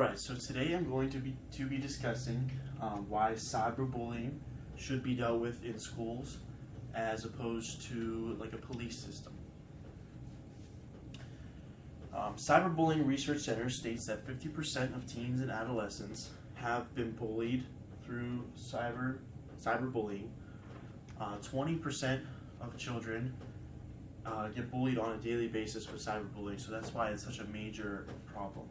Alright, so today I'm going to be discussing why cyberbullying should be dealt with in schools as opposed to like a police system. Cyberbullying Research Center states that 50% of teens and adolescents have been bullied through cyberbullying. 20% of children get bullied on a daily basis with cyberbullying, so that's why it's such a major problem.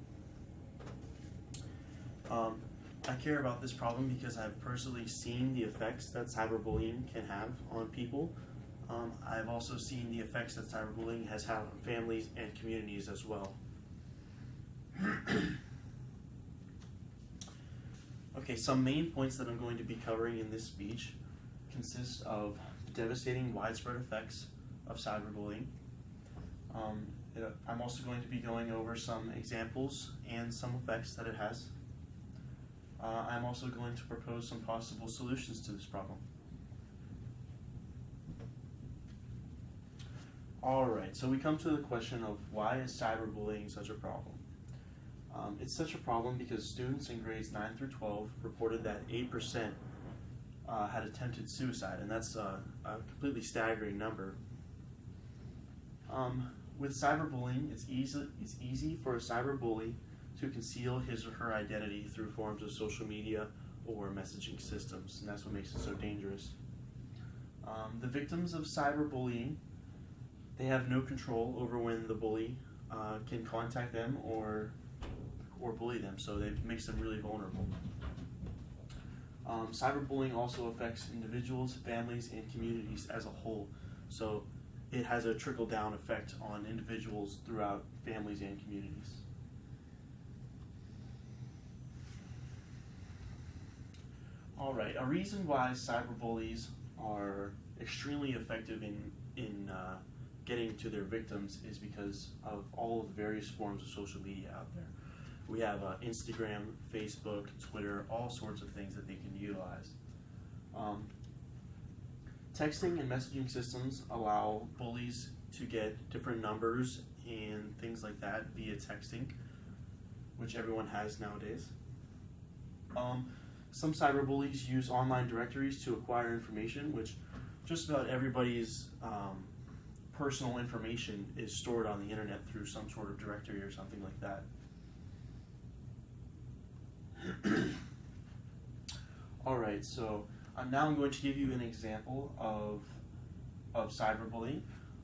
I care about this problem because I've personally seen the effects that cyberbullying can have on people. I've also seen the effects that cyberbullying has had on families and communities as well. Okay, some main points that I'm going to be covering in this speech consist of the devastating widespread effects of cyberbullying. I'm also going to be going over some examples and some effects that it has. I'm also going to propose some possible solutions to this problem. Alright, so we come to the question of why is cyberbullying such a problem? It's such a problem because students in grades 9 through 12 reported that 8% had attempted suicide, and that's a completely staggering number. With cyberbullying, it's easy for a cyberbully to conceal his or her identity through forms of social media or messaging systems, and that's what makes it so dangerous. The victims of cyberbullying, they have no control over when the bully can contact them or bully them, so it makes them really vulnerable. Cyberbullying also affects individuals, families, and communities as a whole, so it has a trickle-down effect on individuals throughout families and communities. Alright, a reason why cyberbullies are extremely effective in getting to their victims is because of all of the various forms of social media out there. We have Instagram, Facebook, Twitter, all sorts of things that they can utilize. Texting and messaging systems allow bullies to get different numbers and things like that via texting, which everyone has nowadays. Some cyberbullies use online directories to acquire information, which just about everybody's personal information is stored on the internet through some sort of directory or something like that. Alright, so now I'm going to give you an example of cyberbullying.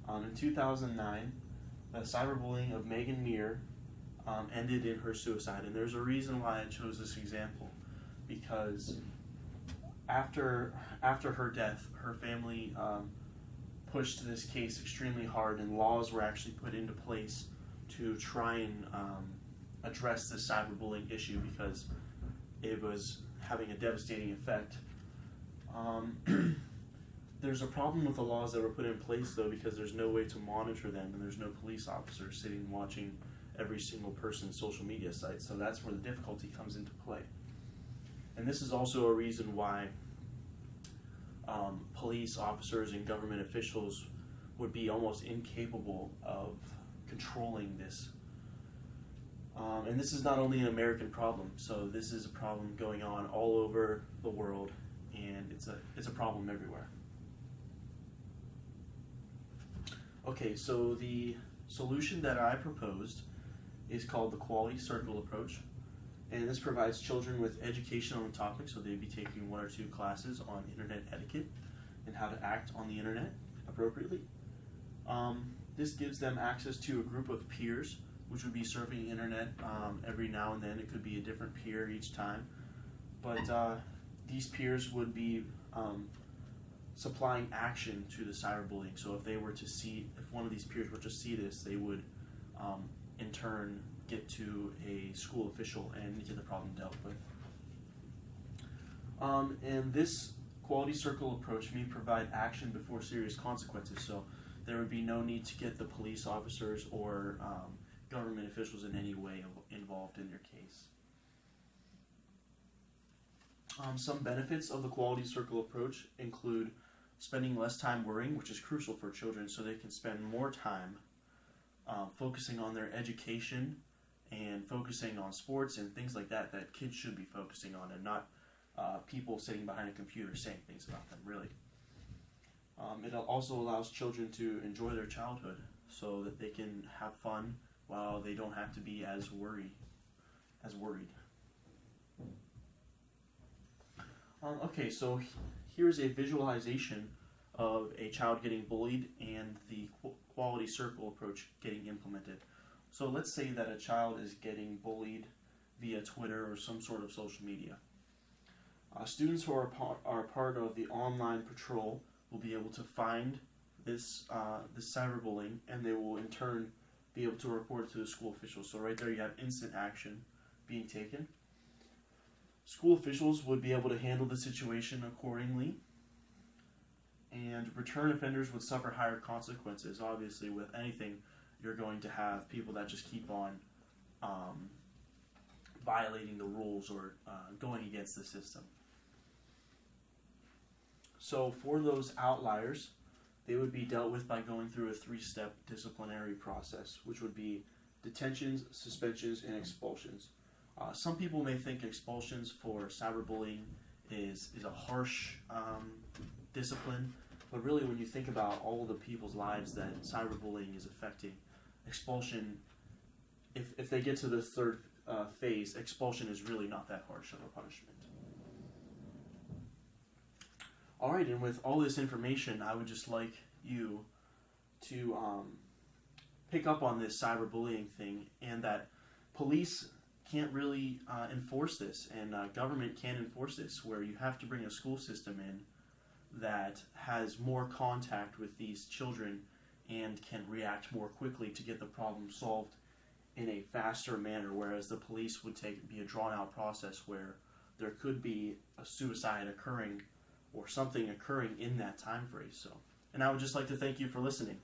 In 2009, the cyberbullying of Megan Meir ended in her suicide, and there's a reason why I chose this example. Because after her death, her family pushed this case extremely hard, and laws were actually put into place to try and address this cyberbullying issue because it was having a devastating effect. There's a problem with the laws that were put in place, though, because there's no way to monitor them, and there's no police officers sitting watching every single person's social media site, so that's where the difficulty comes into play. And this is also a reason why police officers and government officials would be almost incapable of controlling this. And this is not only an American problem, so this is a problem going on all over the world, and it's a problem everywhere. Okay, so the solution that I proposed is called the Quality Circle approach. And this provides children with education on the topic, so they'd be taking 1 or 2 classes on internet etiquette and how to act on the internet appropriately. This gives them access to a group of peers, which would be surfing the internet every now and then. It could be a different peer each time. But these peers would be supplying action to the cyberbullying. So if one of these peers were to see this, they would in turn get to a school official and get the problem dealt with. And this quality circle approach may provide action before serious consequences, so there would be no need to get the police officers or government officials in any way involved in your case. Some benefits of the quality circle approach include spending less time worrying, which is crucial for children, so they can spend more time focusing on their education and focusing on sports and things like that that kids should be focusing on, and not people sitting behind a computer saying things about them, really. It also allows children to enjoy their childhood so that they can have fun while they don't have to be as worried. Okay, so here's a visualization of a child getting bullied and the quality circle approach getting implemented. So let's say that a child is getting bullied via Twitter or some sort of social media. Students who are part of the online patrol will be able to find this cyberbullying, and they will in turn be able to report it to the school officials. So right there you have instant action being taken. School officials would be able to handle the situation accordingly, and return offenders would suffer higher consequences. Obviously, with anything, you're going to have people that just keep on violating the rules or going against the system. So for those outliers, they would be dealt with by going through a 3-step disciplinary process, which would be detentions, suspensions, and expulsions. Some people may think expulsions for cyberbullying is a harsh discipline, but really when you think about all the people's lives that cyberbullying is affecting, expulsion, if they get to the third phase, expulsion is really not that harsh of a punishment. Alright, and with all this information, I would just like you to pick up on this cyberbullying thing, and that police can't really enforce this, and government can't enforce this, where you have to bring a school system in that has more contact with these children and can react more quickly to get the problem solved in a faster manner, whereas the police would be a drawn-out process where there could be a suicide occurring or something occurring in that time frame. And I would just like to thank you for listening.